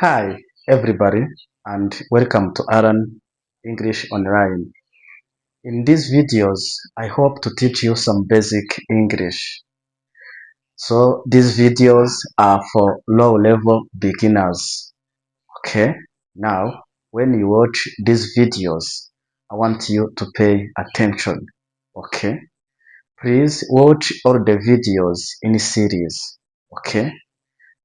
Hi everybody and welcome to Alan English Online. In these videos, I hope to teach you some basic English. So these videos are for low-level beginners. Okay? Now, when you watch these videos, I want you to pay attention. Okay? Please watch all the videos in series. Okay?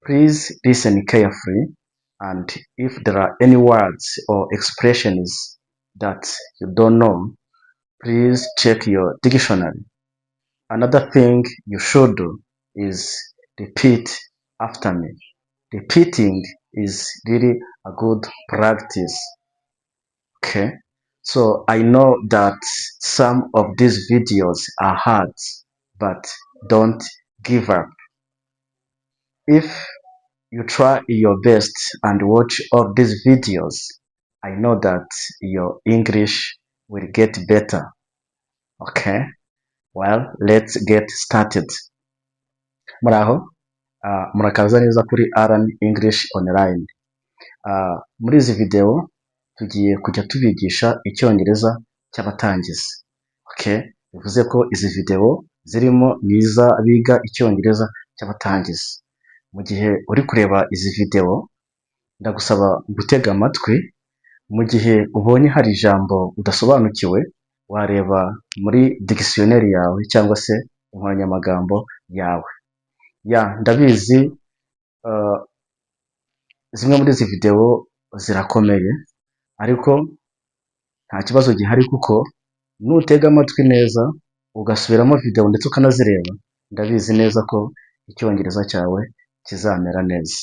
Please listen carefully, and if there are any words or expressions that you don't know, please check your dictionary. Another thing you should do is repeat after me. Repeating is really a good practice. Okay? So I know that some of these videos are hard, but don't give up. If you try your best and watch all these videos, I know that your English will get better. Okay? Well, let's get started. Muraho, murakaza neza kuri Alan English Online. Muri izi video tugiye kujya tubigisha icyongereza cy'abatangizi. Okay? Bivuze ko izi video zirimo niza biga icyongereza cy'abatangizi. Mu gihe uri kureba izi video, ndagusaba gutega amatwi. Mu gihe ubonye hari ijambo udasobanukiwe, wareba muri dictionary yawe cyangwa se inkoranyamagambo yawe. Ndabizi zimwe muri izi video zirakomeye, ariko nta kibazo gihari kuko nutega amatwi neza ugasubiramo video ndetse ukanazireba, ndabizi neza ko icyongereza cyawe kizamera neza.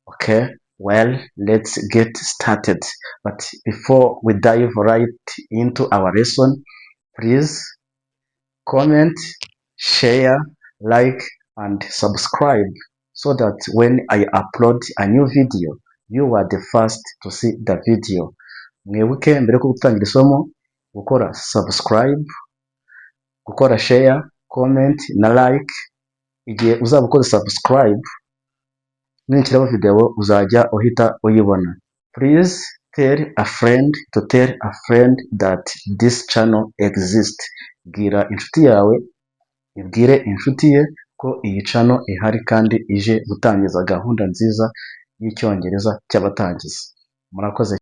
Okay? Well, let's get started. But before we dive right into our lesson, please comment, share, like, and subscribe so that when I upload a new video, you are the first to see the video. Mwibuke mbere yo gutangira isomo gukora subscribe, gukora share, comment na like. Igihe uzaba ukoze subscribe, ninshyiraho video uzajya uhita uyibona. Please tell a friend to tell a friend that this channel exists. Bwira inshuti yawe, ibwire inshuti ye ko iyi channel ihari kandi ije gutangiza gahunda nziza y'icyongereza cy'abatangizi. Murakoze.